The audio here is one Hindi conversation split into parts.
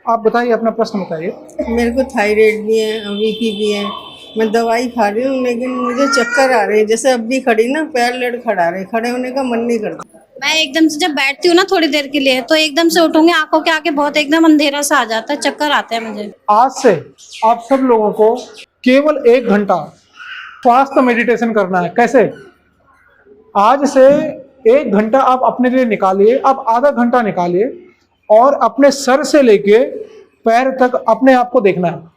आप बताइए, अपना प्रश्न बताइए। मेरे को थायराइड भी है, बीपी भी है। मैं दवाई खा रही हूँ लेकिन मुझे चक्कर आ रहे हैं। जैसे अब भी खड़ी ना, पैर लड़ खड़ा रहे, खड़े होने का मन नहीं करता। मैं एकदम से जब बैठती हूँ ना थोड़ी देर के लिए, तो एकदम से उठूंगी, आंखों के आगे बहुत एकदम अंधेरा सा आ जाता है, चक्कर आते हैं मुझे। आज से आप सब लोगों को केवल 1 घंटा स्वास्थ्य मेडिटेशन करना है। कैसे? आज से 1 घंटा आप अपने लिए निकालिए, आप आधा घंटा निकालिए और अपने सर से लेके पैर तक अपने आप को देखना है।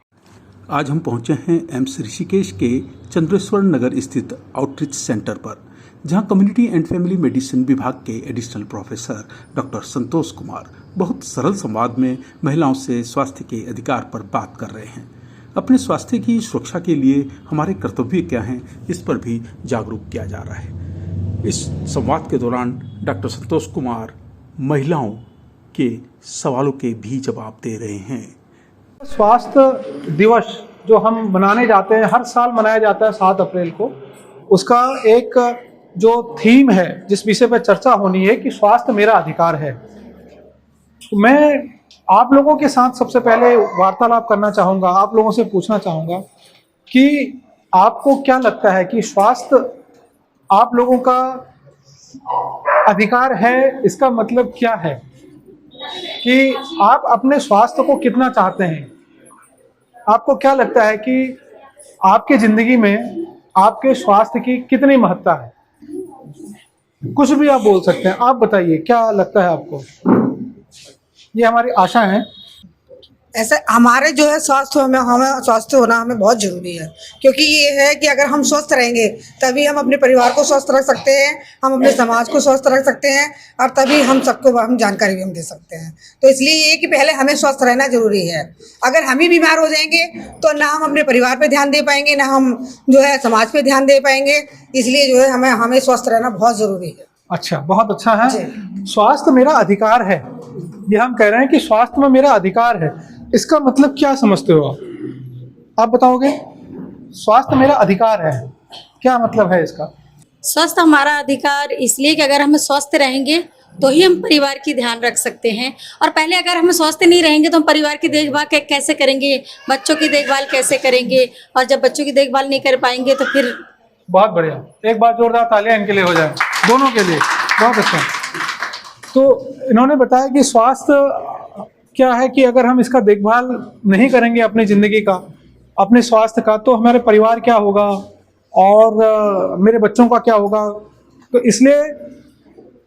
आज हम पहुंचे हैं एम्स ऋषिकेश के चंद्रेश्वर नगर स्थित आउटरीच सेंटर पर, जहां कम्युनिटी एंड फैमिली मेडिसिन विभाग के additional professor doctor Santosh Kumar बहुत सरल संवाद में महिलाओं से स्वास्थ्य के अधिकार पर बात कर रहे हैं। अपने स्वास्थ्य की सुरक्षा के लिए हमारे कर्तव्य क्या हैं, इस पर भी जागरूक किया जा रहा है। इस संवाद के दौरान डॉक्टर संतोष कुमार महिलाओं के सवालों के भी जवाब दे रहे हैं। स्वास्थ्य दिवस जो हम मनाने जाते हैं, हर साल मनाया जाता है 7 अप्रैल को, उसका एक जो थीम है, जिस विषय पर चर्चा होनी है कि स्वास्थ्य मेरा अधिकार है। तो मैं आप लोगों के साथ सबसे पहले वार्तालाप करना चाहूँगा, आप लोगों से पूछना चाहूँगा कि आपको क्या लगता है कि स्वास्थ्य आप लोगों का अधिकार है? इसका मतलब क्या है कि आप अपने स्वास्थ्य को कितना चाहते हैं? आपको क्या लगता है कि आपकी जिंदगी में आपके स्वास्थ्य की कितनी महत्ता है? कुछ भी आप बोल सकते हैं, आप बताइए क्या लगता है आपको। ये हमारी आशा है। ऐसे हमारे जो है स्वास्थ्य हमें स्वस्थ होना हमें बहुत ज़रूरी है, क्योंकि ये है कि अगर हम स्वस्थ रहेंगे तभी हम अपने परिवार को स्वस्थ रख सकते हैं, हम अपने समाज को स्वस्थ रख सकते हैं और तभी हम सबको हम जानकारी भी हम दे सकते हैं। तो इसलिए ये कि पहले हमें स्वस्थ रहना ज़रूरी है। अगर हम ही बीमार हो जाएंगे तो ना हम अपने परिवार पर ध्यान दे पाएंगे, ना हम जो है समाज पर ध्यान दे पाएंगे। इसलिए जो है हमें स्वस्थ रहना बहुत ज़रूरी है। अच्छा, बहुत अच्छा है। स्वास्थ्य मेरा अधिकार है, ये हम कह रहे हैं कि स्वास्थ्य में मेरा अधिकार है। इसका मतलब क्या समझते हो आप बताओगे? स्वास्थ्य मेरा अधिकार है, क्या मतलब है इसका? स्वस्थ हमारा अधिकार इसलिए कि अगर हम स्वस्थ रहेंगे तो ही हम परिवार की ध्यान रख सकते हैं। और पहले अगर हम स्वस्थ नहीं रहेंगे तो हम परिवार की देखभाल कैसे करेंगे, बच्चों की देखभाल कैसे करेंगे, और जब बच्चों की देखभाल नहीं कर पाएंगे तो फिर। बहुत बढ़िया, एक बार जोरदार तालियां इनके लिए हो जाए, दोनों के लिए। बहुत अच्छा। तो इन्होंने बताया कि स्वास्थ्य क्या है कि अगर हम इसका देखभाल नहीं करेंगे अपनी ज़िंदगी का, अपने स्वास्थ्य का, तो हमारे परिवार क्या होगा और मेरे बच्चों का क्या होगा। तो इसलिए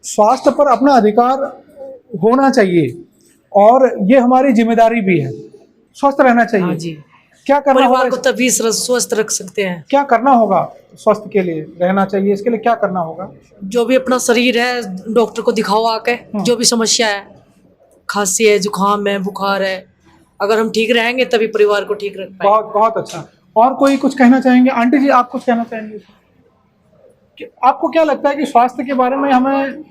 स्वास्थ्य पर अपना अधिकार होना चाहिए और ये हमारी जिम्मेदारी भी है। स्वस्थ रहना चाहिए। हाँ जी। क्या करना होगा? परिवार को तभी स्वस्थ रख सकते हैं। क्या करना होगा स्वास्थ्य के लिए रहना चाहिए? इसके लिए क्या करना होगा? जो भी अपना शरीर है डॉक्टर को दिखाओ आके, जो भी समस्या है, खांसी है, जुकाम है, बुखार है, अगर हम ठीक रहेंगे तभी परिवार को ठीक रख पाएंगे। बहुत बहुत अच्छा। और कोई कुछ कहना चाहेंगे? आंटी जी, आप कुछ कहना चाहेंगे कि आपको क्या लगता है कि स्वास्थ्य के बारे में हमें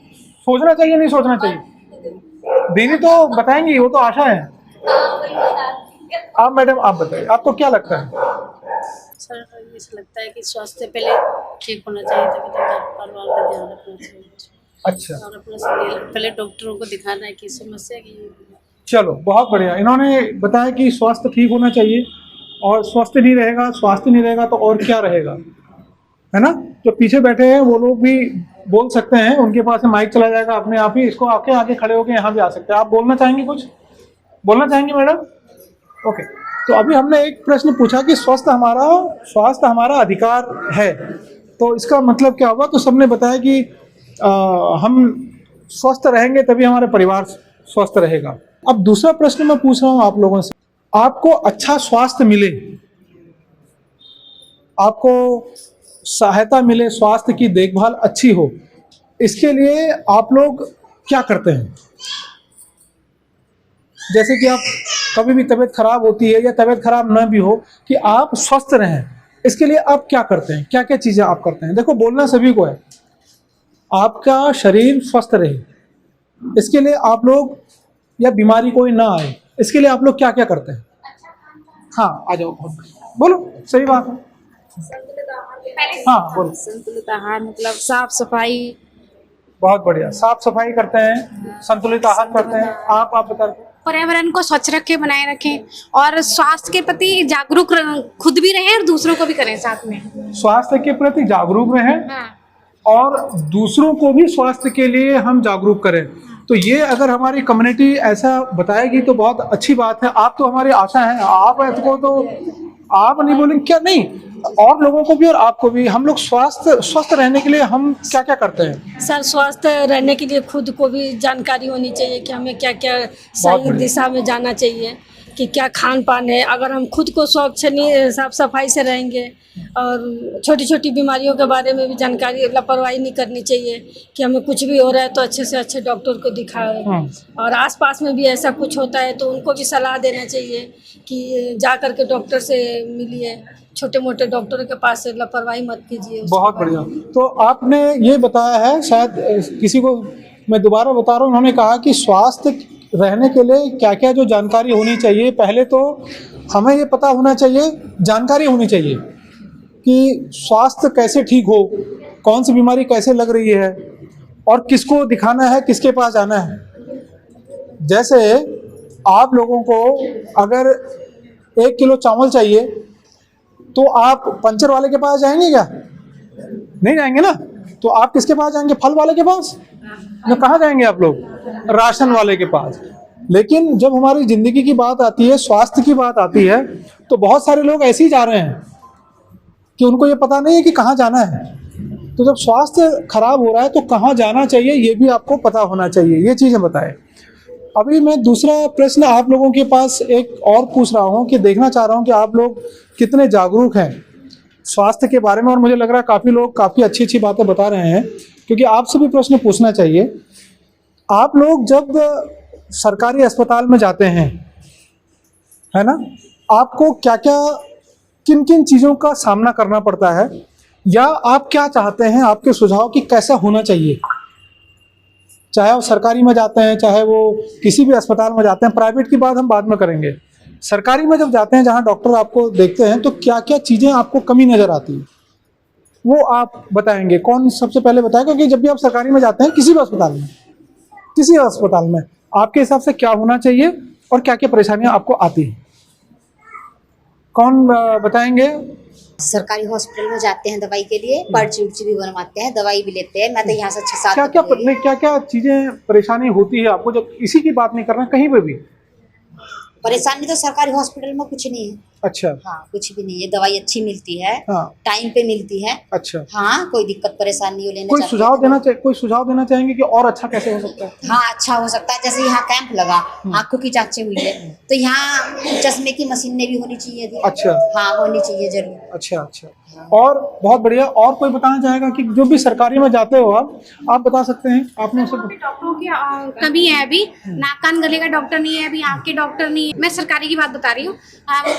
सोचना चाहिए, नहीं सोचना चाहिए? दीदी तो बताएंगी, वो तो आशा है। आप मैडम, आप बताइए, आपको क्या लगता है? सर, मुझे लगता है कि स्वास्थ्य पहले ठीक होना चाहिए, तभी तो घर परिवार का ध्यान रखना चाहिए। अच्छा, और अपना शरीर पहले डॉक्टरों को दिखाना है कि समस्या की। चलो बहुत बढ़िया। इन्होंने बताया कि स्वास्थ्य ठीक होना चाहिए और स्वास्थ्य नहीं रहेगा तो और क्या रहेगा, है ना। जो पीछे बैठे हैं वो लोग भी बोल सकते हैं, उनके पास माइक चला जाएगा अपने आप ही, इसको आके आगे खड़े होकर यहाँ भी आ सकते हैं। आप बोलना चाहेंगे, कुछ बोलना चाहेंगे मैडम? ओके। तो अभी हमने एक प्रश्न पूछा कि स्वास्थ्य हमारा अधिकार है, तो इसका मतलब क्या हुआ? तो सबने बताया कि हम स्वस्थ रहेंगे तभी हमारा परिवार स्वस्थ रहेगा। अब दूसरा प्रश्न मैं पूछ रहा हूँ आप लोगों से, आपको अच्छा स्वास्थ्य मिले, आपको सहायता मिले, स्वास्थ्य की देखभाल अच्छी हो, इसके लिए आप लोग क्या करते हैं? जैसे कि आप कभी भी तबीयत खराब होती है या तबीयत खराब न भी हो, कि आप स्वस्थ रहें, इसके लिए आप क्या करते हैं? क्या क्या चीज़ें आप करते हैं? देखो, बोलना सभी को है, आपका शरीर स्वस्थ रहे, इसके लिए आप लोग, या बीमारी कोई ना आए, इसके लिए आप लोग क्या क्या करते हैं? हाँ, आ जाओ, बोलो, सही बात है। हाँ बोलो। संतुलित आहार मतलब साफ सफाई। बहुत बढ़िया, साफ सफाई करते हैं, संतुलित आहार करते हैं। आप बता दो। पर्यावरण को स्वच्छ रखें, बनाए रखें और स्वास्थ्य के प्रति जागरूक खुद भी रहें और दूसरों को भी करें साथ में। स्वास्थ्य के प्रति जागरूक रहें हाँ। और दूसरों को भी स्वास्थ्य के लिए हम जागरूक करें। तो ये अगर हमारी कम्युनिटी ऐसा बताएगी तो बहुत अच्छी बात है। आप तो हमारी आशा हैं, आप इसको तो आप नहीं बोलेंगे क्या, नहीं और लोगों को भी और आपको भी। हम लोग स्वस्थ रहने के लिए हम क्या क्या करते हैं? सर स्वस्थ रहने के लिए खुद को भी जानकारी होनी चाहिए कि हमें क्या क्या सही दिशा में जाना चाहिए, कि क्या खान पान है। अगर हम खुद को स्वच्छ नहीं साफ सफाई से रहेंगे और छोटी छोटी बीमारियों के बारे में भी जानकारी, लापरवाही नहीं करनी चाहिए कि हमें कुछ भी हो रहा है तो अच्छे से अच्छे डॉक्टर को दिखाएं। और आसपास में भी ऐसा कुछ होता है तो उनको भी सलाह देना चाहिए कि जा कर के डॉक्टर से मिलिए, छोटे मोटे डॉक्टरों के पास से लापरवाही मत कीजिए। बहुत बढ़िया। तो आपने ये बताया है, शायद किसी को मैं दोबारा बता रहा हूँ, उन्होंने कहा कि स्वास्थ्य रहने के लिए क्या क्या जो जानकारी होनी चाहिए। पहले तो हमें ये पता होना चाहिए, जानकारी होनी चाहिए कि स्वास्थ्य कैसे ठीक हो, कौन सी बीमारी कैसे लग रही है और किसको दिखाना है, किसके पास जाना है। जैसे आप लोगों को अगर 1 किलो चावल चाहिए तो आप पंचर वाले के पास जाएंगे क्या? नहीं जाएंगे ना। तो आप किसके पास जाएंगे? फल वाले के पास या कहाँ जाएंगे आप लोग? राशन वाले के पास। लेकिन जब हमारी ज़िंदगी की बात आती है, स्वास्थ्य की बात आती है, तो बहुत सारे लोग ऐसे ही जा रहे हैं कि उनको ये पता नहीं है कि कहाँ जाना है। तो जब स्वास्थ्य खराब हो रहा है तो कहाँ जाना चाहिए ये भी आपको पता होना चाहिए। ये चीज़ें बताएं। अभी मैं दूसरा प्रश्न आप लोगों के पास एक और पूछ रहा हूँ कि देखना चाह रहा हूँ कि आप लोग कितने जागरूक हैं स्वास्थ्य के बारे में। और मुझे लग रहा है काफ़ी लोग काफ़ी अच्छी अच्छी बातें बता रहे हैं, क्योंकि आपसे भी प्रश्न पूछना चाहिए। आप लोग जब सरकारी अस्पताल में जाते हैं, है ना, आपको क्या क्या किन किन चीज़ों का सामना करना पड़ता है, या आप क्या चाहते हैं, आपके सुझाव कि कैसा होना चाहिए? चाहे वो सरकारी में जाते हैं, चाहे वो किसी भी अस्पताल में जाते हैं। प्राइवेट की बात हम बाद में करेंगे। सरकारी में जब जाते हैं, जहाँ डॉक्टर आपको देखते हैं, तो क्या क्या चीज़ें आपको कमी नज़र आती है वो आप बताएंगे। कौन सबसे पहले बताएगा? क्योंकि जब भी आप सरकारी में जाते हैं, किसी भी अस्पताल में आपके हिसाब से क्या होना चाहिए और क्या क्या परेशानियां आपको आती हैं, कौन बताएंगे? सरकारी हॉस्पिटल में जाते हैं दवाई के लिए, पर्ची उर्ची भी बनवाते हैं, दवाई भी लेते हैं। मैं तो यहाँ से 6-7 क्या क्या चीजें परेशानी होती है आपको? जब इसी की बात नहीं करना, कहीं पे भी परेशानी तो सरकारी हॉस्पिटल में कुछ नहीं है। अच्छा। हाँ, कुछ भी नहीं है। दवाई अच्छी मिलती है, हाँ, टाइम पे मिलती है। अच्छा। हाँ, कोई दिक्कत परेशानी हो लेना। कोई सुझाव देना चाहेंगे कि और अच्छा कैसे हो सकता है? हाँ, अच्छा हो सकता है। जैसे यहाँ कैंप लगा, आंखों की जांचें हुई है, तो यहाँ चश्मे की मशीनें भी होनी चाहिए थी। अच्छा। हाँ, होनी चाहिए जरूर। अच्छा अच्छा। और बहुत बढ़िया। और कोई बताना चाहेगा कि जो भी सरकारी में जाते हो आप बता सकते हैं? आपने उसे डॉक्टरों की कमी है। अभी नाक कान गले का डॉक्टर नहीं है, अभी आँख के डॉक्टर नहीं है। मैं सरकारी की बात बता रही हूँ।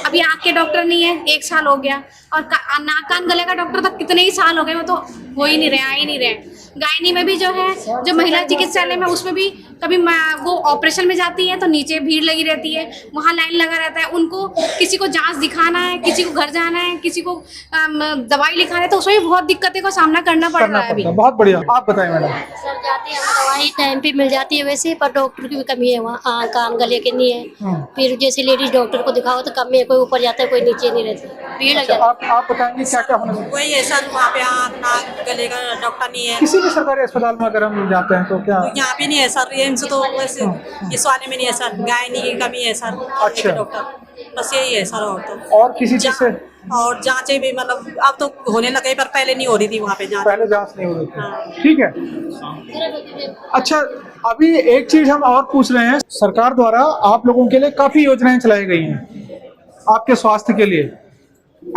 अभी आँख के डॉक्टर नहीं है, 1 साल हो गया। और नाक कान गले का डॉक्टर तो कितने ही साल हो गए, वो तो हो ही नहीं रहे, आ ही नहीं रहे। गायनी में भी जो है, जो महिला चिकित्सालय में, उसमें भी कभी वो ऑपरेशन में जाती है तो नीचे भीड़ लगी रहती है, वहाँ लाइन लगा रहता है। उनको किसी को जांच दिखाना है, किसी को घर जाना है, किसी को दवाई लिखाना है, तो उसमें भी बहुत दिक्कतें का सामना करना पड़ रहा है अभी। बहुत बढ़िया। आप बताएं मैडम। सर जाते हैं, दवाई टाइम पे मिल जाती है वैसे, पर डॉक्टर की भी कमी है वहाँ। कान गले के नहीं है। फिर जैसे लेडीज डॉक्टर को दिखाओ तो कम है, कोई ऊपर जाता है, कोई नीचे नहीं रहता, भीड़ लग जाती है। आप बताएंगे क्या क्या होना चाहिए? वही है सर, वहाँ पे आँख नाक गले का डॉक्टर नहीं है। किसी भी सरकारी अस्पताल में अगर हम जाते हैं तो क्या? तो यहाँ पे नहीं है सर। एम्स तो वैसे इस वाले में नहीं है सर। गायनी की कमी है सर। अच्छा। डॉक्टर बस यही है सर। और किसी चीज से? और जांचें भी मतलब अब तो होने लगे, पर पहले नहीं हो रही थी वहाँ पे जांच। पहले जांच नहीं हो रही थी। ठीक है। अच्छा, अभी एक चीज हम और पूछ रहे हैं। सरकार द्वारा आप लोगों के लिए काफी योजनाएं चलाई गई हैं आपके स्वास्थ्य के लिए।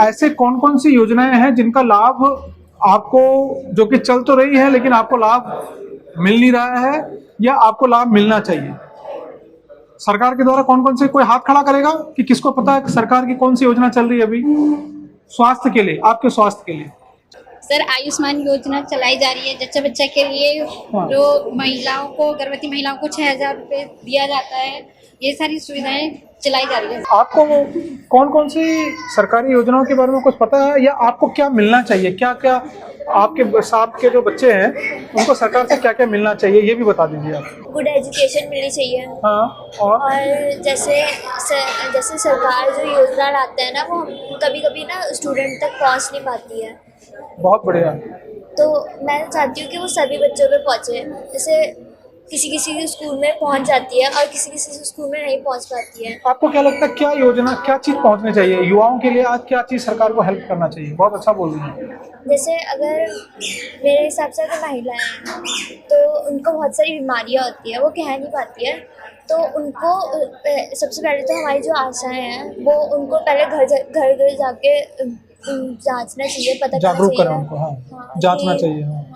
ऐसे कौन कौन सी योजनाएं हैं जिनका लाभ आपको, जो कि चल तो रही है लेकिन आपको लाभ मिल नहीं रहा है, या आपको लाभ मिलना चाहिए? सरकार के द्वारा कौन कौन से, कोई हाथ खड़ा करेगा कि किसको पता है सरकार की कौन सी योजना चल रही है अभी स्वास्थ्य के लिए, आपके स्वास्थ्य के लिए? सर, आयुष्मान योजना चलाई जा रही है जच्चा बच्चा के लिए। जो महिलाओं को, गर्भवती महिलाओं को 6,000 रुपये दिया जाता है। ये सारी सुविधाएं चलाई जा रही है। आपको कौन कौन सी सरकारी योजनाओं के बारे में कुछ पता है, या आपको क्या मिलना चाहिए, क्या क्या आपके साथ के जो बच्चे हैं उनको सरकार से क्या क्या मिलना चाहिए, ये भी बता दीजिए आप। गुड एजुकेशन मिलनी चाहिए। हाँ, और जैसे सरकार जो योजना लाते हैं ना, वो कभी कभी ना स्टूडेंट तक पहुंच नहीं पाती है। बहुत बढ़िया। तो मैं चाहती हूँ कि वो सभी बच्चों पे पहुंचे। जैसे किसी किसी स्कूल में पहुंच जाती है और किसी किसी स्कूल में नहीं पहुंच पाती है। आपको क्या लगता है, क्या योजना, क्या चीज़ पहुंचनी चाहिए युवाओं के लिए, आज क्या चीज़ सरकार को हेल्प करना चाहिए? बहुत अच्छा बोल रही हैं। जैसे अगर मेरे हिसाब से अगर महिलाएं हैं तो उनको बहुत सारी बीमारियां होती है, वो कह नहीं पाती है, तो उनको सबसे पहले तो हमारी जो आशाएं हैं वो उनको पहले घर घर जाके जांचना चाहिए, पता जागरूक करना करें चाहिए। उनको। हाँ, जांचना चाहिए। हाँ,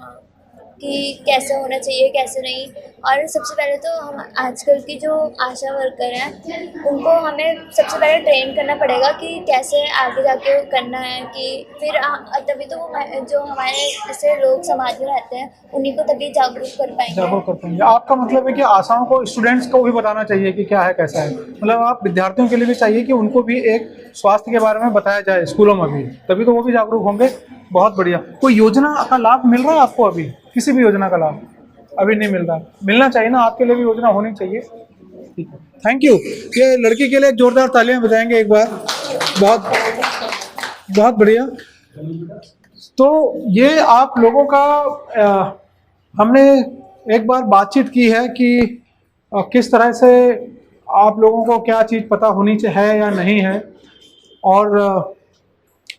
कि कैसे होना चाहिए कैसे नहीं। और सबसे पहले तो हम आजकल की जो आशा वर्कर हैं उनको हमें सबसे पहले ट्रेन करना पड़ेगा कि कैसे आगे जाके करना है, कि फिर तभी तो वो जो हमारे जैसे लोग समाज में रहते हैं उन्हीं को तभी जागरूक कर पाएंगे। जागरूक कर पाएंगे। आपका मतलब है कि आशाओं को, स्टूडेंट्स को भी बताना चाहिए कि क्या है कैसा है, मतलब आप विद्यार्थियों के लिए भी चाहिए कि उनको भी एक स्वास्थ्य के बारे में बताया जाए स्कूलों में भी, तभी तो वो भी जागरूक होंगे। बहुत बढ़िया। कोई योजना का लाभ मिल रहा है आपको अभी? किसी भी योजना का लाभ अभी नहीं मिल रहा, मिलना चाहिए ना, आपके लिए भी योजना होनी चाहिए। ठीक है, थैंक यू। ये लड़की के लिए जोरदार तालियां बजाएंगे एक बार। बहुत बहुत बढ़िया। तो ये आप लोगों का हमने एक बार बातचीत की है कि किस तरह से आप लोगों को क्या चीज़ पता होनी चाहिए या नहीं है, और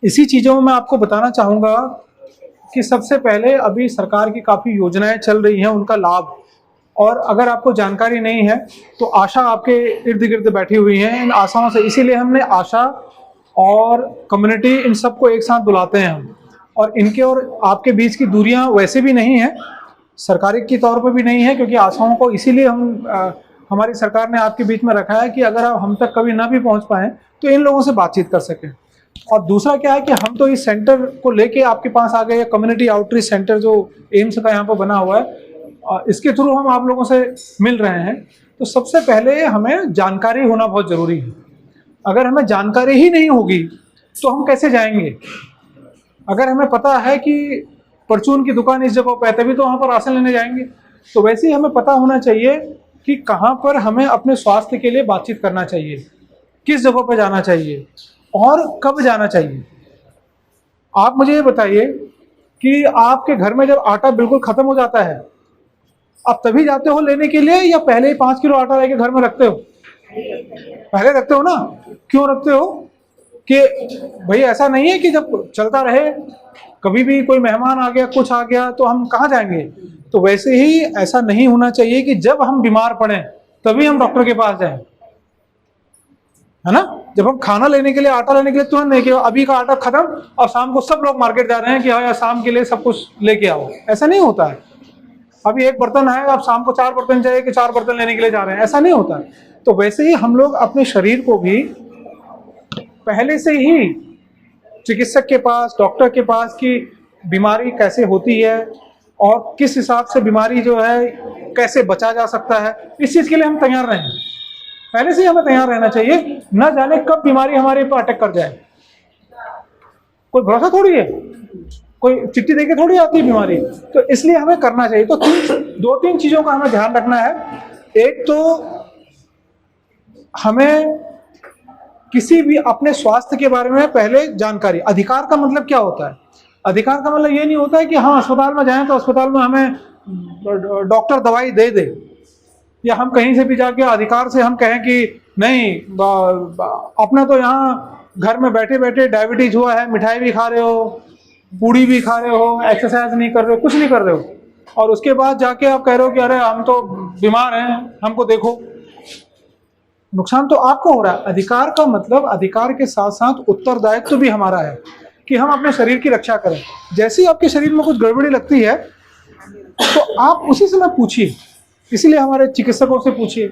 इसी चीज़ों में मैं आपको बताना चाहूँगा कि सबसे पहले अभी सरकार की काफ़ी योजनाएं चल रही हैं, उनका लाभ, और अगर आपको जानकारी नहीं है तो आशा आपके इर्द गिर्द बैठी हुई हैं इन आशाओं से, इसीलिए हमने आशा और कम्युनिटी इन सबको एक साथ बुलाते हैं हम। और इनके और आपके बीच की दूरियां वैसे भी नहीं है, सरकारी के तौर पर भी नहीं है, क्योंकि आशाओं को इसीलिए हमारी सरकार ने आपके बीच में रखा है कि अगर आप हम तक कभी ना भी पहुँच पाएँ तो इन लोगों से बातचीत कर सकें। और दूसरा क्या है कि हम तो इस सेंटर को लेके आपके पास आ गए, कम्युनिटी आउटरीच सेंटर जो एम्स का यहाँ पर बना हुआ है, इसके थ्रू हम आप लोगों से मिल रहे हैं। तो सबसे पहले हमें जानकारी होना बहुत ज़रूरी है। अगर हमें जानकारी ही नहीं होगी तो हम कैसे जाएंगे? अगर हमें पता है कि परचून की दुकान इस जगह पर है तभी तो वहाँ पर राशन लेने जाएंगे, तो वैसे ही हमें पता होना चाहिए कि कहाँ पर हमें अपने स्वास्थ्य के लिए बातचीत करना चाहिए, किस जगह पर जाना चाहिए और कब जाना चाहिए। आप मुझे ये बताइए कि आपके घर में जब आटा बिल्कुल ख़त्म हो जाता है, आप तभी जाते हो लेने के लिए, या पहले ही 5 किलो आटा लेके घर में रखते हो? पहले रखते हो ना। क्यों रखते हो? कि भाई ऐसा नहीं है कि जब चलता रहे, कभी भी कोई मेहमान आ गया, कुछ आ गया, तो हम कहाँ जाएंगे। तो वैसे ही ऐसा नहीं होना चाहिए कि जब हम बीमार पड़ें तभी हम डॉक्टर के पास जाएं, है ना। जब हम खाना लेने के लिए, आटा लेने के लिए तुरंत नहीं कि अभी का आटा खत्म और शाम को सब लोग मार्केट जा रहे हैं कि हाँ यार शाम के लिए सब कुछ लेके आओ, ऐसा नहीं होता है। अभी एक बर्तन है, अब शाम को 4 बर्तन चाहिए कि 4 बर्तन लेने के लिए जा रहे हैं, ऐसा नहीं होता है। तो वैसे ही हम लोग अपने शरीर को भी पहले से ही चिकित्सक के पास, डॉक्टर के पास कि बीमारी कैसे होती है और किस हिसाब से बीमारी जो है कैसे बचा जा सकता है, इस चीज़ के लिए हम तैयार रहें। पहले से ही हमें तैयार रहना चाहिए, न जाने कब बीमारी हमारे पर अटैक कर जाए। कोई भरोसा थोड़ी है, कोई चिट्ठी देके थोड़ी आती है बीमारी, तो इसलिए हमें करना चाहिए। तो 2-3 चीज़ों का हमें ध्यान रखना है। एक तो हमें किसी भी अपने स्वास्थ्य के बारे में पहले जानकारी। अधिकार का मतलब क्या होता है? अधिकार का मतलब ये नहीं होता है कि हाँ अस्पताल में जाएं तो अस्पताल में हमें डॉक्टर दवाई दे दे, या हम कहीं से भी जाके अधिकार से हम कहें कि नहीं अपना तो यहाँ घर में बैठे बैठे डायबिटीज हुआ है, मिठाई भी खा रहे हो, पूड़ी भी खा रहे हो, एक्सरसाइज नहीं कर रहे हो, कुछ नहीं कर रहे हो, और उसके बाद जाके आप कह रहे हो कि अरे हम तो बीमार हैं, हमको देखो। नुकसान तो आपको हो रहा है। अधिकार का मतलब अधिकार के साथ साथ उत्तरदायित्व तो भी हमारा है कि हम अपने शरीर की रक्षा करें। जैसे ही आपके शरीर में कुछ गड़बड़ी लगती है तो आप उसी समय पूछिए। इसीलिए हमारे चिकित्सकों से पूछिए,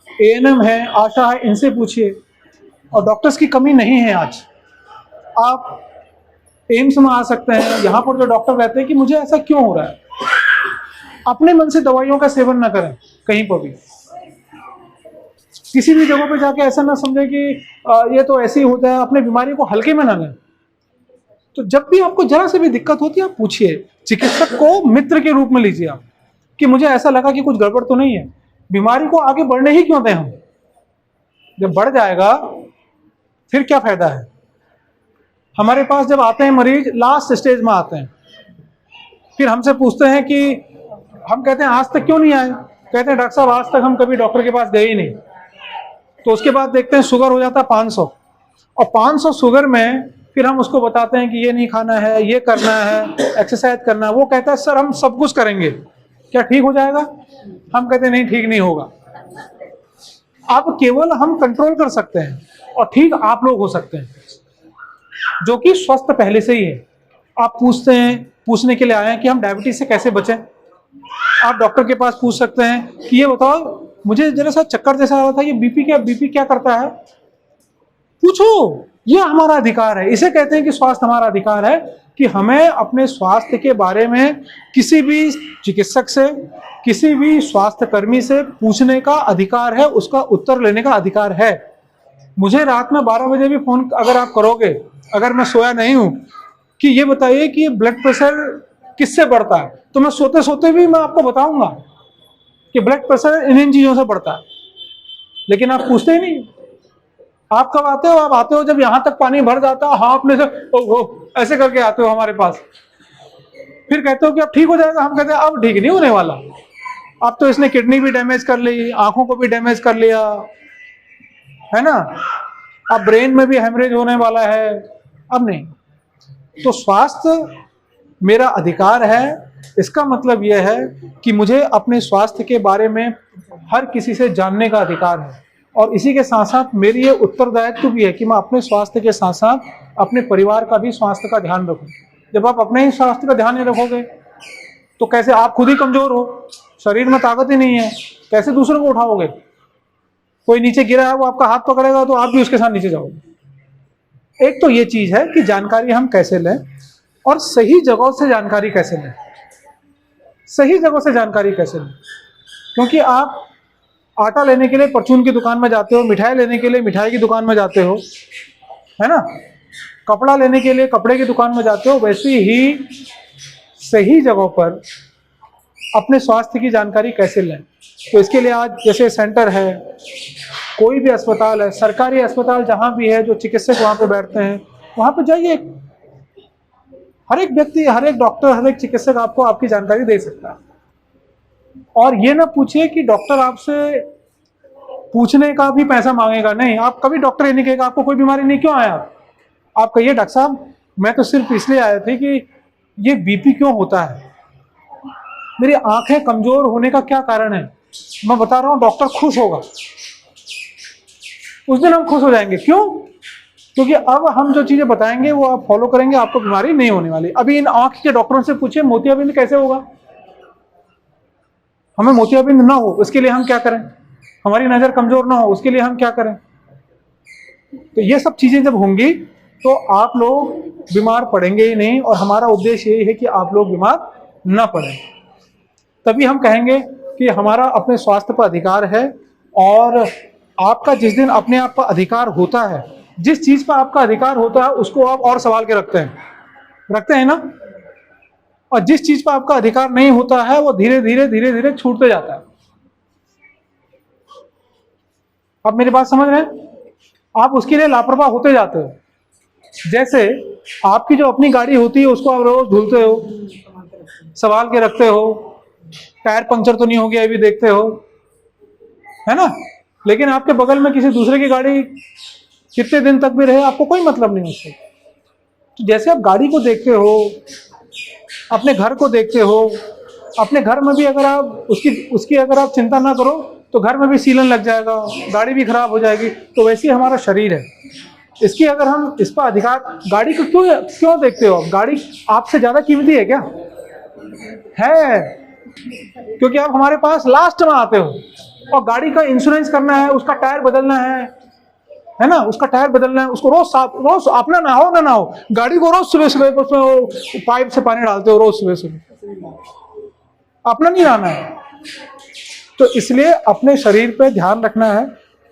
ANM है, आशा है, इनसे पूछिए। और डॉक्टर्स की कमी नहीं है आज। आप एम्स में आ सकते हैं, यहाँ पर जो डॉक्टर रहते हैं कि मुझे ऐसा क्यों हो रहा है। अपने मन से दवाइयों का सेवन न करें कहीं पर भी। किसी भी जगह पे जाके ऐसा ना समझे कि ये तो ऐसे ही होता है, अपने बीमारी को हल्के में ना लें। तो जब भी आपको जरा से भी दिक्कत होती है आप पूछिए, चिकित्सक को मित्र के रूप में लीजिए आप, कि मुझे ऐसा लगा कि कुछ गड़बड़ तो नहीं है। बीमारी को आगे बढ़ने ही क्यों दें हम? जब बढ़ जाएगा फिर क्या फायदा है? हमारे पास जब आते हैं मरीज लास्ट स्टेज में आते हैं, फिर हमसे पूछते हैं कि हम कहते हैं आज तक क्यों नहीं आए? कहते हैं डॉक्टर साहब आज तक हम कभी डॉक्टर के पास गए ही नहीं। तो उसके बाद देखते हैं शुगर हो जाता है 500, और 500 शुगर में फिर हम उसको बताते हैं कि ये नहीं खाना है, ये करना है, एक्सरसाइज करना है। वो कहता है सर हम सब कुछ करेंगे, क्या ठीक हो जाएगा? हम कहते हैं नहीं, ठीक नहीं होगा। अब केवल हम कंट्रोल कर सकते हैं और ठीक आप लोग हो सकते हैं जो कि स्वस्थ पहले से ही है। आप पूछने के लिए आए हैं कि हम डायबिटीज से कैसे बचें। आप डॉक्टर के पास पूछ सकते हैं कि ये बताओ मुझे जरा सा चक्कर जैसा आ रहा था, ये बीपी क्या करता है? पूछो, ये हमारा अधिकार है। इसे कहते हैं कि स्वास्थ्य हमारा अधिकार है, कि हमें अपने स्वास्थ्य के बारे में किसी भी चिकित्सक से, किसी भी स्वास्थ्य कर्मी से पूछने का अधिकार है, उसका उत्तर लेने का अधिकार है। मुझे रात में 12 बजे भी फोन अगर आप करोगे, अगर मैं सोया नहीं हूं, कि ये बताइए कि ब्लड प्रेशर किससे बढ़ता है, तो मैं सोते सोते भी मैं आपको बताऊंगा कि ब्लड प्रेशर इन चीजों से बढ़ता है। लेकिन आप पूछते ही नहीं। आप कब आते हो? आप आते हो जब यहां तक पानी भर जाता है, हाँ अपने से ऐसे करके आते हो हमारे पास, फिर कहते हो कि अब ठीक हो जाएगा। हम कहते हैं अब ठीक नहीं होने वाला, अब तो इसने किडनी भी डैमेज कर ली, आंखों को भी डैमेज कर लिया है ना, अब ब्रेन में भी हेमरेज होने वाला है, अब नहीं। तो स्वास्थ्य मेरा अधिकार है, इसका मतलब यह है कि मुझे अपने स्वास्थ्य के बारे में हर किसी से जानने का अधिकार है। और इसी के साथ साथ मेरी ये उत्तरदायित्व भी है कि मैं अपने स्वास्थ्य के साथ साथ अपने परिवार का भी स्वास्थ्य का ध्यान रखूं। जब आप अपने ही स्वास्थ्य का ध्यान नहीं रखोगे तो कैसे? आप खुद ही कमजोर हो, शरीर में ताकत ही नहीं है, कैसे दूसरों को उठाओगे? कोई नीचे गिरा है, वो आपका हाथ पकड़ेगा तो आप भी उसके साथ नीचे जाओगे। एक तो ये चीज है कि जानकारी हम कैसे लें और सही जगह से जानकारी कैसे लें। सही जगह से जानकारी कैसे लें, क्योंकि आप आटा लेने के लिए परचून की दुकान में जाते हो, मिठाई लेने के लिए मिठाई की दुकान में जाते हो, है ना, कपड़ा लेने के लिए कपड़े की दुकान में जाते हो। वैसे ही सही जगह पर अपने स्वास्थ्य की जानकारी कैसे लें। तो इसके लिए आज जैसे सेंटर है, कोई भी अस्पताल है, सरकारी अस्पताल जहां भी है, जो चिकित्सक वहां पे बैठते हैं, वहां पे जाइए। हर एक व्यक्ति, हर एक डॉक्टर, हर एक चिकित्सक आपको आपकी जानकारी दे सकता है। और ये ना पूछिए कि डॉक्टर आपसे पूछने का भी पैसा मांगेगा, नहीं। आप कभी डॉक्टर ये नहीं कहेगा आपको कोई बीमारी नहीं, क्यों आया आप कहिए डॉक्टर साहब मैं तो सिर्फ इसलिए आया था कि ये बीपी क्यों होता है, मेरी आंखें कमजोर होने का क्या कारण है, मैं बता रहा हूं। डॉक्टर खुश होगा, उस दिन हम खुश हो जाएंगे। क्यों? क्योंकि अब हम जो चीजें बताएंगे वो आप फॉलो करेंगे, आपको बीमारी नहीं होने वाली। अभी इन आंख के डॉक्टरों से पूछिए मोतियाबिंद कैसे होगा, हमें मोतियाबिंद ना हो उसके लिए हम क्या करें, हमारी नजर कमजोर ना हो उसके लिए हम क्या करें। तो ये सब चीजें जब होंगी तो आप लोग बीमार पड़ेंगे ही नहीं, और हमारा उद्देश्य यही है कि आप लोग बीमार ना पड़े। तभी हम कहेंगे कि हमारा अपने स्वास्थ्य पर अधिकार है। और आपका जिस दिन अपने आप पर अधिकार होता है, जिस चीज पर आपका अधिकार होता है उसको आप और संभाल के रखते हैं ना, और जिस चीज पर आपका अधिकार नहीं होता है वो धीरे धीरे छूटते जाता है। आप मेरी बात समझ रहे हैं? आप उसके लिए लापरवाह होते जाते हो। जैसे आपकी जो अपनी गाड़ी होती है उसको आप रोज धुलते हो, संभाल के रखते हो, टायर पंक्चर तो नहीं हो गया ये भी देखते हो, है ना। लेकिन आपके बगल में किसी दूसरे की गाड़ी कितने दिन तक भी रहे आपको कोई मतलब नहीं उससे। तो जैसे आप गाड़ी को देखते हो, अपने घर को देखते हो, अपने घर में भी अगर आप उसकी अगर आप चिंता ना करो तो घर में भी सीलन लग जाएगा, गाड़ी भी खराब हो जाएगी। तो वैसे ही हमारा शरीर है, इसकी अगर हम इस पर अधिकार, गाड़ी को क्यों देखते हो? गाड़ी आपसे ज्यादा कीमती है क्या? है, क्योंकि आप हमारे पास लास्ट में आते हो, और गाड़ी का इंश्योरेंस करना है, उसका टायर बदलना है ना, उसका टायर बदलना है, उसको रोज अपना ना हो गाड़ी को रोज सुबह उसमें पाइप से पानी डालते हो, रोज सुबह अपना नहीं लाना है। तो इसलिए अपने शरीर पे ध्यान रखना है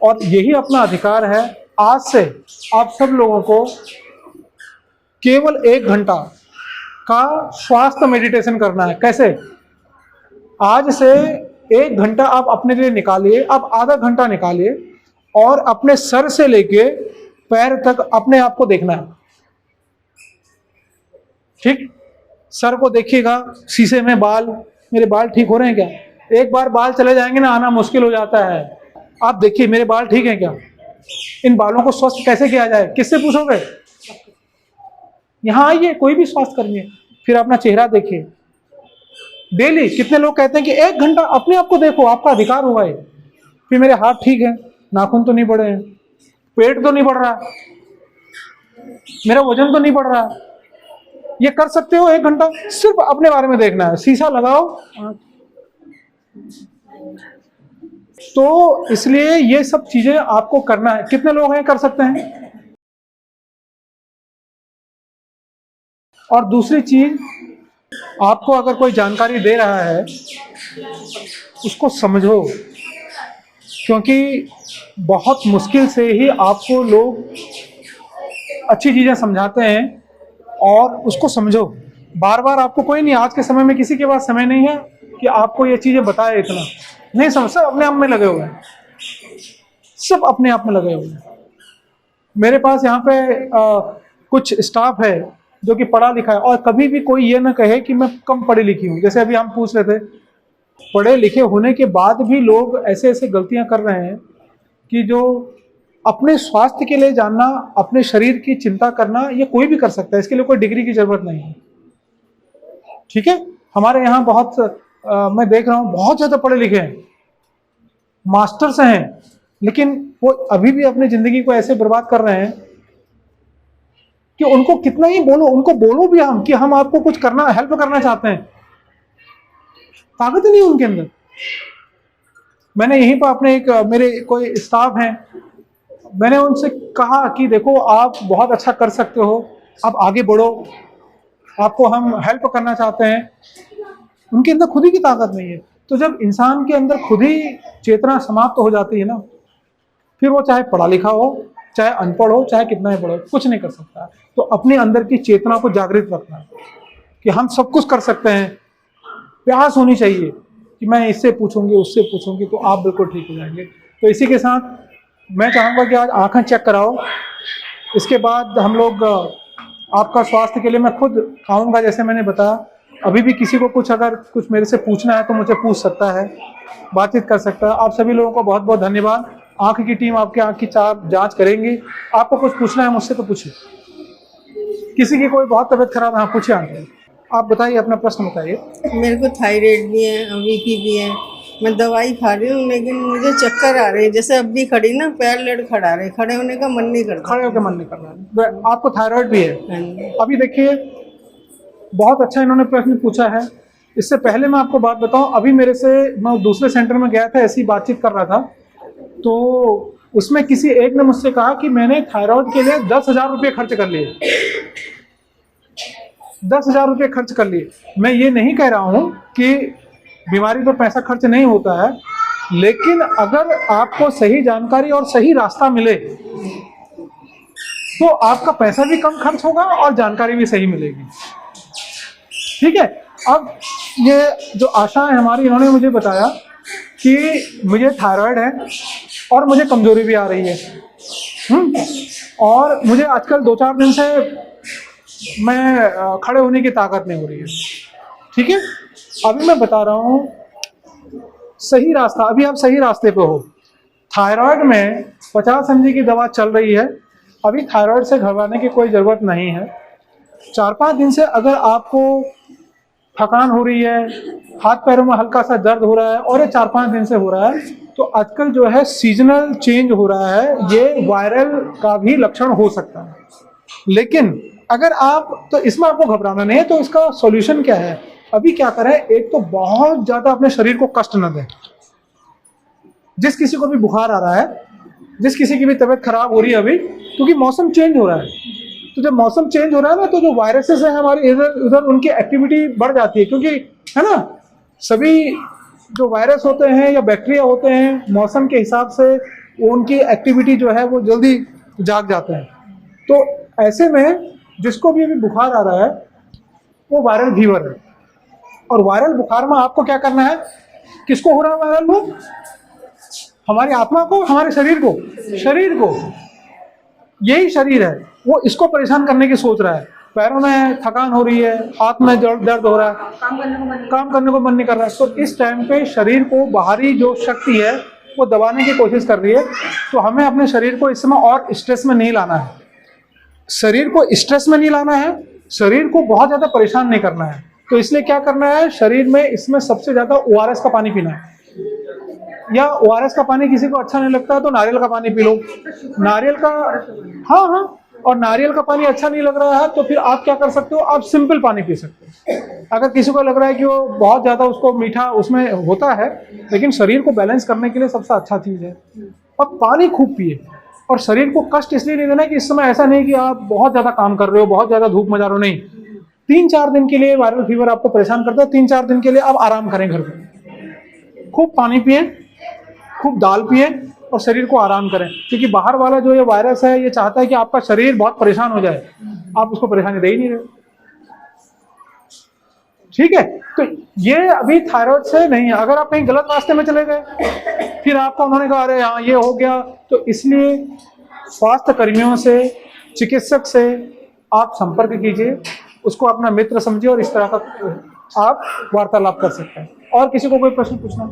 और यही अपना अधिकार है। आज से आप सब लोगों को केवल 1 घंटा का स्वास्थ्य मेडिटेशन करना है। कैसे? आज से 1 घंटा आप अपने लिए निकालिए, आप आधा घंटा निकालिए और अपने सर से लेके पैर तक अपने आप को देखना है। ठीक, सर को देखिएगा शीशे में, बाल, मेरे बाल ठीक हो रहे हैं क्या? एक बार बाल चले जाएंगे ना, आना मुश्किल हो जाता है। आप देखिए मेरे बाल ठीक हैं क्या? इन बालों को स्वस्थ कैसे किया जाए? किससे पूछोगे? यहाँ आइए, कोई भी स्वास्थ्य कर्मी है। फिर अपना चेहरा देखिए डेली। कितने लोग कहते हैं कि 1 घंटा अपने आप को देखो, आपका अधिकार हुआ है। फिर मेरे हाथ ठीक है, नाखून तो नहीं बढ़े हैं, पेट तो नहीं बढ़ रहा, मेरा वजन तो नहीं बढ़ रहा। ये कर सकते हो 1 घंटा, सिर्फ अपने बारे में देखना है। शीशा लगाओ। तो इसलिए ये सब चीजें आपको करना है। कितने लोग हैं कर सकते हैं? और दूसरी चीज, आपको अगर कोई जानकारी दे रहा है उसको समझो, क्योंकि बहुत मुश्किल से ही आपको लोग अच्छी चीजें समझाते हैं, और उसको समझो। बार बार आपको कोई नहीं, आज के समय में किसी के पास समय नहीं है कि आपको ये चीजें बताए, इतना नहीं समझ। सब अपने आप में लगे हुए हैं, सब अपने आप में लगे हुए हैं। मेरे पास यहाँ पे कुछ स्टाफ है जो कि पढ़ा लिखा है, और कभी भी कोई ये ना कहे कि मैं कम पढ़ी लिखी हूँ। जैसे अभी हम पूछ रहे थे, पढ़े लिखे होने के बाद भी लोग ऐसे ऐसे गलतियां कर रहे हैं कि जो अपने स्वास्थ्य के लिए जानना, अपने शरीर की चिंता करना, ये कोई भी कर सकता है। इसके लिए कोई डिग्री की जरूरत नहीं है। ठीक है, हमारे यहाँ बहुत मैं देख रहा हूँ बहुत ज्यादा पढ़े लिखे हैं, मास्टर्स हैं, लेकिन वो अभी भी अपनी जिंदगी को ऐसे बर्बाद कर रहे हैं कि उनको कितना ही बोलो, उनको बोलो भी हम कि हम आपको कुछ करना, हेल्प करना चाहते हैं, ताकत नहीं उनके अंदर। मैंने यहीं पर अपने एक मेरे कोई स्टाफ हैं, मैंने उनसे कहा कि देखो आप बहुत अच्छा कर सकते हो, आप आगे बढ़ो, आपको हम हेल्प करना चाहते हैं। उनके अंदर खुद ही की ताकत नहीं है। तो जब इंसान के अंदर खुद ही चेतना समाप्त हो जाती है ना, फिर वो चाहे पढ़ा लिखा हो, चाहे अनपढ़ हो, चाहे कितना ही पढ़ो, कुछ नहीं कर सकता। तो अपने अंदर की चेतना को जागृत रखना कि हम सब कुछ कर सकते हैं। प्यास होनी चाहिए कि मैं इससे पूछूंगी, उससे पूछूंगी, तो आप बिल्कुल ठीक हो जाएंगे। तो इसी के साथ मैं चाहूँगा कि आज आँखें चेक कराओ, इसके बाद हम लोग आपका स्वास्थ्य के लिए मैं खुद आऊँगा। जैसे मैंने बताया, अभी भी किसी को कुछ अगर कुछ मेरे से पूछना है तो मुझे पूछ सकता है, बातचीत कर सकता है। आप सभी लोगों को बहुत बहुत धन्यवाद। आँख की टीम आपके आँख की जांच करेंगी। आपको कुछ पूछना है मुझसे तो पूछिए। किसी की कोई बहुत तबीयत खराब है, हाँ पूछिए। आंटी आप बताइए, अपना प्रश्न बताइए। मेरे को थायराइड भी है, बीपी भी है, मैं दवाई खा रही हूँ, लेकिन मुझे चक्कर आ रहे हैं। जैसे अब भी खड़ी ना, पैर लड़खड़ा रहे, खड़े होने का मन नहीं करता। खड़े होकर मन नहीं कर रहा है। आपको थायराइड भी है? अभी देखिए, बहुत अच्छा इन्होंने प्रश्न पूछा है। इससे पहले मैं आपको बात बताऊं, अभी मेरे से, मैं दूसरे सेंटर में गया था, ऐसी बातचीत कर रहा था, तो उसमें किसी एक ने मुझसे कहा कि मैंने थायराइड के लिए 10,000 रुपये खर्च कर लिए। 10,000 रुपये खर्च कर लिए। मैं ये नहीं कह रहा हूँ कि बीमारी पर पैसा खर्च नहीं होता है, लेकिन अगर आपको सही जानकारी और सही रास्ता मिले तो आपका पैसा भी कम खर्च होगा और जानकारी भी सही मिलेगी। ठीक है। अब ये जो आशा है हमारी, इन्होंने मुझे बताया कि मुझे थायराइड है और मुझे कमजोरी भी आ रही है, और मुझे आजकल 2-4 दिन से मैं खड़े होने की ताकत नहीं हो रही है। ठीक है, अभी मैं बता रहा हूँ सही रास्ता। अभी आप सही रास्ते पे हो। थायराइड में 50 mg की दवा चल रही है। अभी थायराइड से घबराने की कोई ज़रूरत नहीं है। 4-5 दिन से अगर आपको थकान हो रही है, हाथ पैरों में हल्का सा दर्द हो रहा है, और ये 4-5 दिन से हो रहा है, तो आजकल जो है सीजनल चेंज हो रहा है, ये वायरल का भी लक्षण हो सकता है। लेकिन अगर आप, तो इसमें आपको घबराना नहीं है। तो इसका सॉल्यूशन क्या है? अभी क्या करें, एक तो बहुत ज्यादा अपने शरीर को कष्ट न दें। जिस किसी को भी बुखार आ रहा है, जिस किसी की भी तबीयत खराब हो रही है अभी, क्योंकि मौसम चेंज हो रहा है, तो जब मौसम चेंज हो रहा है ना, तो जो वायरसेस है हमारे इधर उधर, उनकी एक्टिविटी बढ़ जाती है। क्योंकि है ना, सभी जो वायरस होते हैं या बैक्टीरिया होते हैं, मौसम के हिसाब से उनकी एक्टिविटी जो है वो जल्दी जाग जाते हैं। तो ऐसे में जिसको भी अभी बुखार आ रहा है वो वायरल फीवर है, और वायरल बुखार में आपको क्या करना है, किसको हो रहा है वायरल? वो हमारी आत्मा को, हमारे शरीर को यही शरीर है वो इसको परेशान करने की सोच रहा है। पैरों में थकान हो रही है, हाथ में दर्द हो रहा है, काम करने को मन नहीं कर रहा है। तो इस टाइम पे शरीर को बाहरी जो शक्ति है वो दबाने की कोशिश कर रही है। तो हमें अपने शरीर को इस समय और स्ट्रेस में नहीं लाना है, शरीर को स्ट्रेस में नहीं लाना है, शरीर को बहुत ज़्यादा परेशान नहीं करना है। तो इसलिए क्या करना है, शरीर में इसमें सबसे ज़्यादा ORS का पानी पीना है, या ORS का पानी किसी को अच्छा नहीं लगता है तो नारियल का पानी पी लो। नारियल का, हाँ, और नारियल का पानी अच्छा नहीं लग रहा है तो फिर आप क्या कर सकते हो, आप सिंपल पानी पी सकते हो। अगर किसी को लग रहा है कि वो बहुत ज़्यादा उसको मीठा उसमें होता है, लेकिन शरीर को बैलेंस करने के लिए सबसे अच्छा चीज़ है। और पानी खूब पिए, और शरीर को कष्ट इसलिए नहीं देना कि इस समय ऐसा नहीं कि आप बहुत ज़्यादा काम कर रहे हो, बहुत ज़्यादा धूप में जा रहे हो, नहीं। 3-4 दिन के लिए वायरल फीवर आपको परेशान करता है, 3-4 दिन के लिए आप आराम करें घर पे, खूब पानी पिए, खूब दाल पिए और शरीर को आराम करें। क्योंकि बाहर वाला जो ये वायरस है ये चाहता है कि आपका शरीर बहुत परेशान हो जाए, आप उसको परेशानी दे ही नहीं रहे। ठीक है, तो ये अभी थायराइड से नहीं है। अगर आप कहीं गलत रास्ते में चले गए, फिर आपको उन्होंने कहा अरे हाँ ये हो गया, तो इसलिए स्वास्थ्य कर्मियों से, चिकित्सक से आप संपर्क कीजिए, उसको अपना मित्र समझिए और इस तरह का आप वार्तालाप कर सकते हैं। और किसी को कोई प्रश्न पूछना?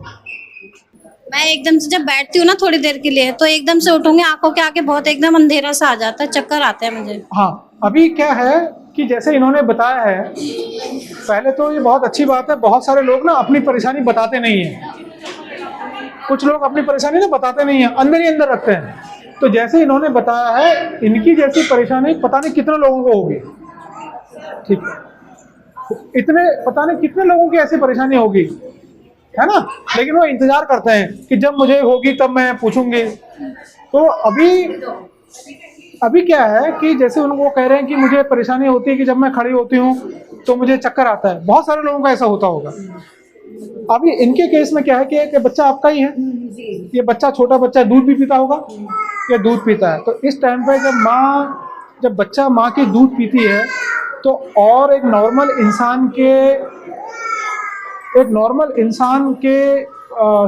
मैं एकदम से जब बैठती हूँ ना थोड़ी देर के लिए, तो एकदम से उठूंगी, आंखों के आगे बहुत एकदम अंधेरा सा आ जाता है, चक्कर आते हैं मुझे। हाँ, अभी क्या है कि जैसे इन्होंने बताया है, पहले तो ये बहुत अच्छी बात है, बहुत सारे लोग ना अपनी परेशानी बताते नहीं हैं। कुछ लोग अपनी परेशानी ना बताते नहीं हैं, अंदर ही अंदर रखते हैं। तो जैसे इन्होंने बताया है, इनकी जैसी परेशानी पता नहीं कितने लोगों को होगी। ठीक है, इतने पता नहीं कितने लोगों की ऐसी परेशानी होगी, है ना। लेकिन वो इंतजार करते हैं कि जब मुझे होगी तब मैं पूछूंगी। तो अभी क्या है कि जैसे उनको कह रहे हैं कि मुझे परेशानी होती है कि जब मैं खड़ी होती हूँ तो मुझे चक्कर आता है, बहुत सारे लोगों का ऐसा होता होगा। अभी इनके केस में क्या है कि बच्चा आपका ही है, ये बच्चा छोटा बच्चा दूध भी पीता होगा, ये दूध पीता है। तो इस टाइम पे जब बच्चा माँ की दूध पीती है तो और एक नॉर्मल इंसान के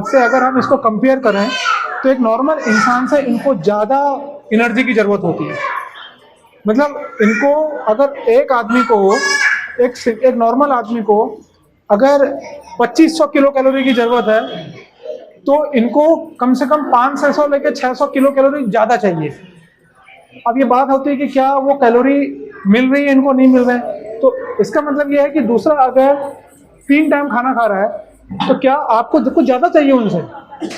से अगर हम इसको कंपेयर करें तो एक नॉर्मल इंसान से इनको ज़्यादा एनर्जी की ज़रूरत होती है। मतलब इनको अगर एक नॉर्मल आदमी को अगर 2500 किलो कैलोरी की ज़रूरत है तो इनको कम से कम 500 लेकर 600 किलो कैलोरी ज़्यादा चाहिए। अब ये बात होती है कि क्या वो कैलोरी मिल रही है इनको, नहीं मिल रहे हैं। तो इसका मतलब ये है कि दूसरा अगर 3 टाइम खाना खा रहा है तो क्या आपको कुछ ज़्यादा चाहिए उनसे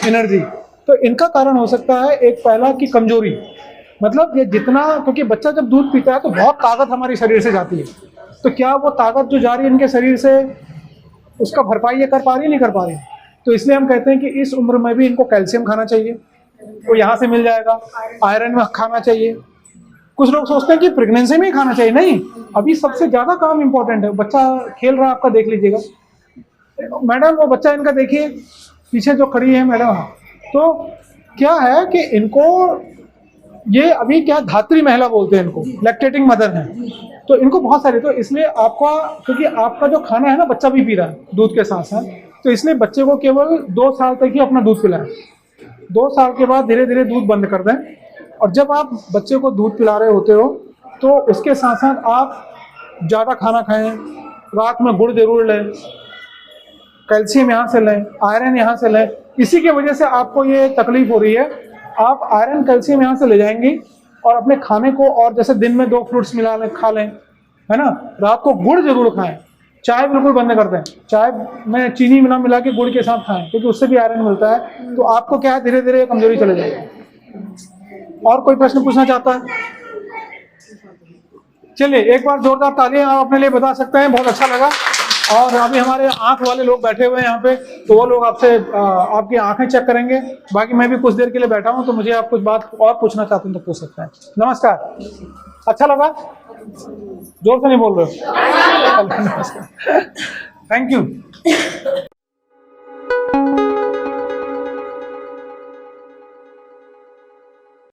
एनर्जी। तो इनका कारण हो सकता है एक पहला की कमजोरी, मतलब ये जितना, क्योंकि बच्चा जब दूध पीता है तो बहुत ताकत हमारे शरीर से जाती है, तो क्या वो ताकत जो जा रही है इनके शरीर से उसका भरपाई ये कर पा रही है, नहीं कर पा रही। तो इसलिए हम कहते हैं कि इस उम्र में भी इनको कैल्शियम खाना चाहिए, वो यहाँ से मिल जाएगा। आयरन में खाना चाहिए। कुछ लोग सोचते हैं कि प्रेगनेंसी में ही खाना चाहिए, नहीं, अभी सबसे ज़्यादा काम इम्पोर्टेंट है। बच्चा खेल रहा है आपका, देख लीजिएगा मैडम, वो बच्चा इनका देखिए पीछे जो खड़ी है मैडम। तो क्या है कि इनको ये अभी क्या धात्री महिला बोलते हैं, इनको लैक्टेटिंग मदर है, तो इनको बहुत सारे, तो इसलिए आपका, क्योंकि आपका जो खाना है ना बच्चा भी पी रहा है दूध के साथ साथ, तो इसलिए बच्चे को केवल 2 साल तक ही अपना दूध पिलाएं। 2 साल के बाद धीरे धीरे दूध बंद कर दें। और जब आप बच्चे को दूध पिला रहे होते हो तो उसके साथ साथ आप ज़्यादा खाना खाएं, रात में गुड़ जरूर लें, कैल्शियम यहाँ से लें, आयरन यहाँ से लें। इसी की वजह से आपको ये तकलीफ हो रही है। आप आयरन कैल्शियम यहाँ से ले जाएंगी और अपने खाने को, और जैसे दिन में 2 फ्रूट्स मिला लें, खा लें, है ना। रात को गुड़ जरूर खाएं, चाय बिल्कुल बंद कर दें, चाय में चीनी मिला के गुड़ के साथ खाएं, क्योंकि उससे भी आयरन मिलता है। तो आपको क्या है, धीरे धीरे कमजोरी चले जाएगी। और कोई प्रश्न पूछना चाहता है? चलिए एक बार जोरदार तालियां आप अपने लिए बता सकते हैं, बहुत अच्छा लगा। और अभी हमारे आंख वाले लोग बैठे हुए हैं यहाँ पे, तो वो लोग आपसे आपकी आंखें चेक करेंगे। बाकी मैं भी कुछ देर के लिए बैठा हूँ, तो मुझे आप कुछ बात और पूछना चाहते हैं तो पूछ सकते हैं। नमस्कार, अच्छा लगा? जोर से नहीं बोल रहे हो? Thank you.